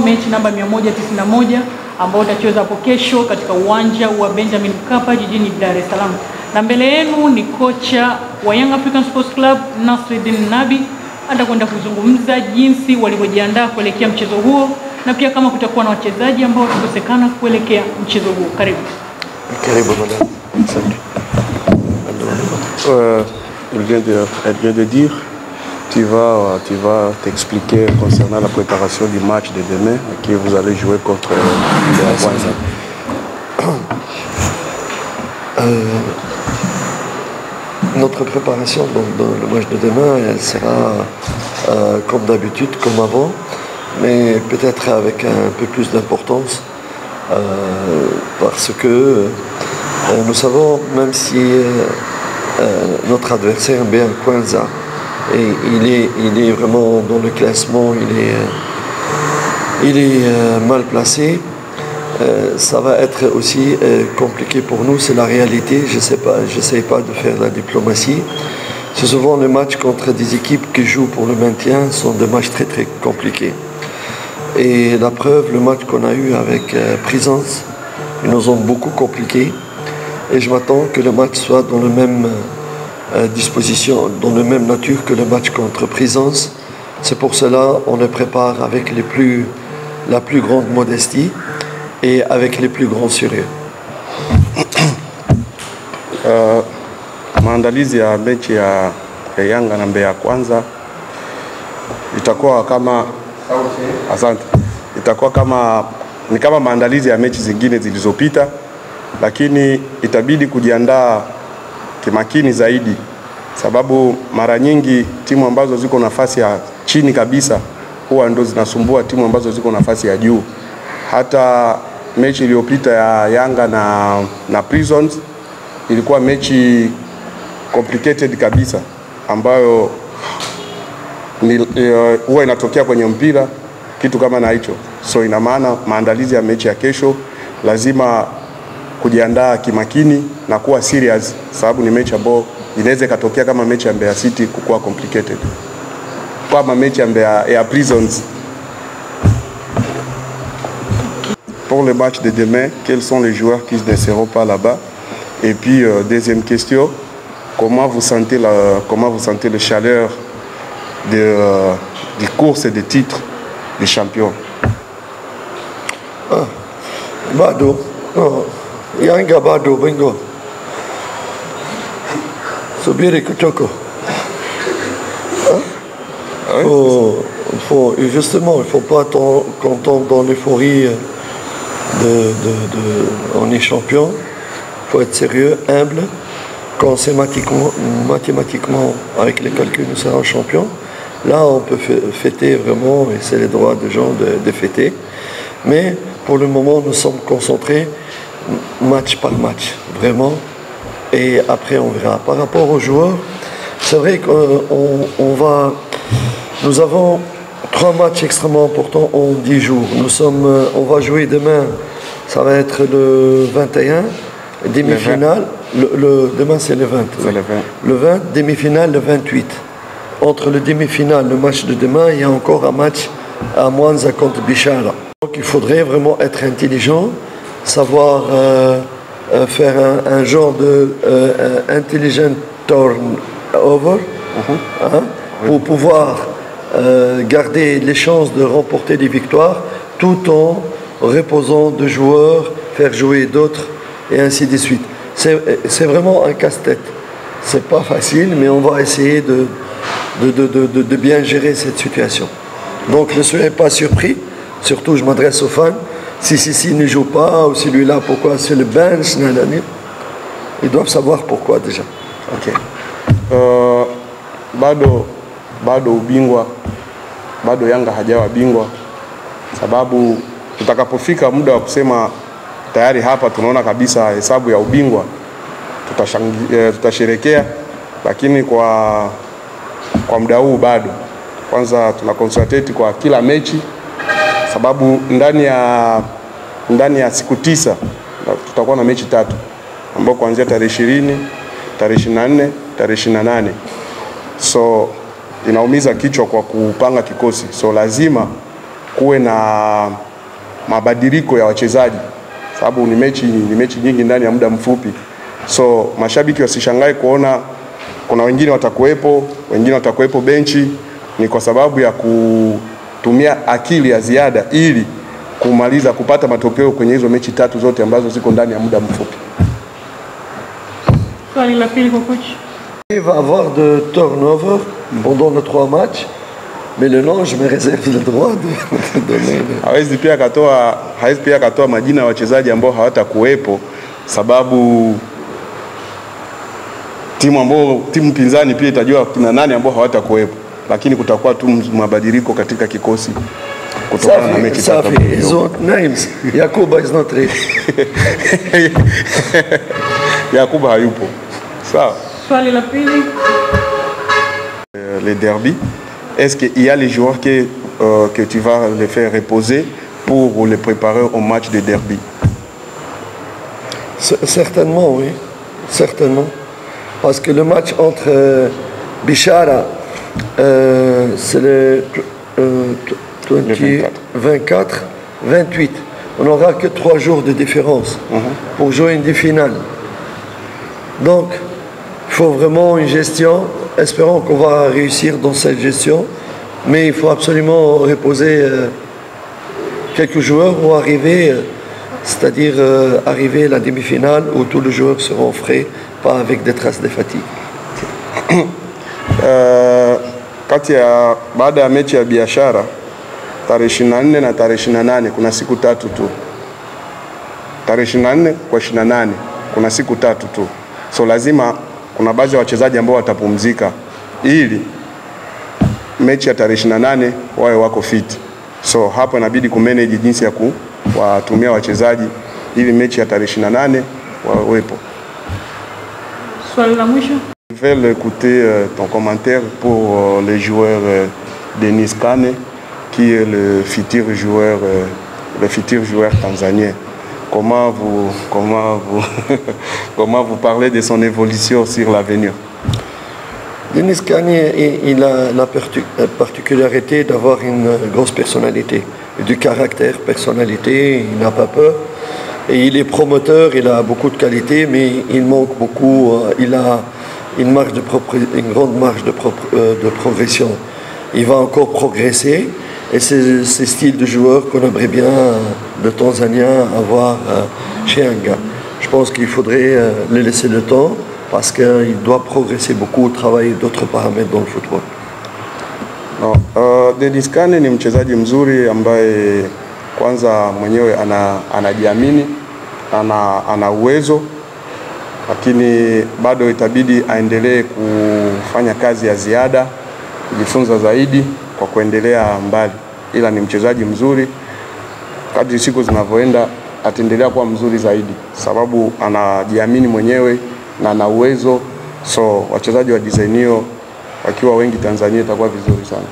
mechi namba 191 ambao utacheza hapo kesho katika uwanja wa Benjamin Mkapa jijini Dar es Salaam. Na mbele yenu ni kocha wa Young African Sports Club Nasreddine Nabi, atakwenda kuzungumza jinsi walivyojiandaa kuelekea mchezo huo na pia kama kutakuwa na wachezaji ambao watakosekana kuelekea mchezo huo. Karibu. Karibu madame. Elle vient de dire, tu vas t'expliquer concernant la préparation du match de demain que vous allez jouer contre notre préparation dans le match de demain, elle sera comme d'habitude, comme avant, mais peut-être avec un peu plus d'importance parce que nous savons, même si notre adversaire Béa Kwanza, et il est vraiment dans le classement, il est mal placé. Ça va être aussi compliqué pour nous, c'est la réalité. Je n'essaie pas de faire la diplomatie. C'est souvent les matchs contre des équipes qui jouent pour le maintien sont des matchs très très compliqués. Et la preuve, le match qu'on a eu avec Prisons, ils nous ont beaucoup compliqué. Et je m'attends que le match soit dans la même disposition, dans la même nature que le match contre Prisons. C'est pour cela qu'on le prépare avec la plus grande modestie et avec les plus grands sérieux. Maandalizi ya mechi ya Yanga na Mbeya Kwanza itakuwa kama ni kama maandalizi ya mechi zingine zilizopita, lakini itabidi kujiandaa kimakini zaidi, sababu mara nyingi timu ambazo ziko nafasi ya chini kabisa huwa ndo zinasumbua timu ambazo ziko nafasi ya juu. Hata mechi iliyopita ya Yanga na Prisons ilikuwa mechi complicated kabisa, ambayo huwa inatokea kwenye mpira kitu kama na hicho. So ina maana maandalizi ya mechi ya kesho lazima kujiandaa kimakini na kuwa serious, sababu ni mechi ambayo inaweza katokea kama mechi ya Mbeya City kuwa complicated, kama mechi ya Mbeya ya Prisons. Pour le match de demain, quels sont les joueurs qui ne seront pas là-bas? Et puis deuxième question, comment vous sentez la chaleur des courses et des titres des champions? Bado, Yanga bado bingo. Subiri kuchoko. Justement, il ne faut pas qu'on tombe dans l'euphorie on est champion. Il faut être sérieux, humble. Quand c'est mathématiquement, avec les calculs, nous serons champions. Là, on peut fêter vraiment, et c'est le droit des gens de fêter. Mais pour le moment, nous sommes concentrés match par match, vraiment. Et après, on verra. Par rapport aux joueurs, c'est vrai nous avons 3 matchs extrêmement importants en 10 jours. On va jouer demain, ça va être le 21, demi-finale. Demain, c'est le 20. Le 20, demi-finale, le 28. Entre le demi-finale, le match de demain, il y a encore un match à Mwanza contre Bichara. Donc il faudrait vraiment être intelligent, savoir faire un genre de intelligent turnover pour pouvoir garder les chances de remporter des victoires tout en reposant de joueurs, faire jouer d'autres et ainsi de suite. C'est vraiment un casse-tête. C'est pas facile, mais on va essayer de bien gérer cette situation. Donc ne soyez pas surpris, surtout je m'adresse aux fans, si ne joue pas, ou celui-là, pourquoi c'est le bench, ils doivent savoir pourquoi déjà. Ok. Bado ubingwa, bado Yanga hajawa bingwa, sababu tutakapofika muda wa kusema tayari hapa tunaona kabisa hesabu ya ubingwa, tutasherekea, lakini kwa muda huu bado. Kwanza tuna concentrate kwa kila mechi, sababu ndani ya siku 9 tutakuwa na mechi 3 ambapo kuanzia tarehe 20, tarehe 24, tarehe 28. So inaumiza kichwa kwa kupanga kikosi. So lazima kuwe na mabadiliko ya wachezaji, sababu ni mechi nyingi ndani ya muda mfupi. So mashabiki wasishangae kuona kuna wengine watakuwepo, wengine watakuwepo benchi. Ni kwa sababu ya kutumia akili ya ziada ili kumaliza kupata matokeo kwenye hizo mechi 3 zote ambazo ziko ndani ya muda mfupi. Swali la pili kwa coach. Il va avoir de turnover pendant les 3 matchs, mais le nom, je me réserve le droit de donner. Hawezi pia akatoa majina ya wachezaji ambao hawatakuwepo, sababu timu pinzani pia itajua kuna nani ambao hawatakuwepo, lakini kutakuwa tu mabadiliko katika kikosi kutokana na mechi tatu. Ils ont names. Yakuba is not ready. Yakuba hayupo. Sawa. Swali la pili. Les derby, est-ce qu'il y a les joueurs que tu vas les faire reposer pour les préparer au match de derby? Certainement, oui. Certainement. Parce que le match entre Bishara, c'est le 24, 28. On n'aura que 3 jours de différence pour jouer une finale. Donc, il faut vraiment une gestion. Espérons qu'on va réussir dans cette gestion. Mais il faut absolument reposer quelques joueurs ou arriver, c'est-à-dire arriver à la demi-finale où tous les joueurs seront frais, pas avec des traces de fatigue. Kati ya baada ya mechi ya Biashara tarehe 24 na tarehe 28 kuna siku 3 tu. Tarehe 24 kwa 28 kuna siku 3 tu. So lazima kuna baadhi ya wachezaji ambao watapumzika ili mechi ya tarehe 28 wawe wako fit. So hapo inabidi kumanage jinsi ya kuwatumia wachezaji ili mechi ya tarehe 28 wawepo. Swali la mwisho. Je vais écouter ton commentaire pour les joueurs Denis Kane, qui est le futur joueur tanzanien. Comment vous parlez de son évolution sur l'avenir? Denis Kane, il a la particularité d'avoir une grosse personnalité, du caractère, personnalité, il n'a pas peur. Et il est promoteur, il a beaucoup de qualités, mais il manque beaucoup, il a une grande marge de progression. Il va encore progresser et c'est ce style de joueur qu'on aimerait bien, de Tanzanien, avoir chez un gars. Je pense qu'il faudrait le laisser le temps parce qu'il doit progresser beaucoup, travailler d'autres paramètres dans le football. Denis Kane ni mchezaji mzuri ambaye kwanza mwenyewe anajiamini, ana uwezo, lakini bado itabidi aendelee kufanya kazi ya ziada, kujifunza zaidi kwa kuendelea mbali. Ila ni mchezaji mzuri, kadri siku zinavyoenda ataendelea kuwa mzuri zaidi sababu anajiamini mwenyewe na ana uwezo. So wachezaji wa design hiyo wakiwa wengi Tanzania itakuwa vizuri sana.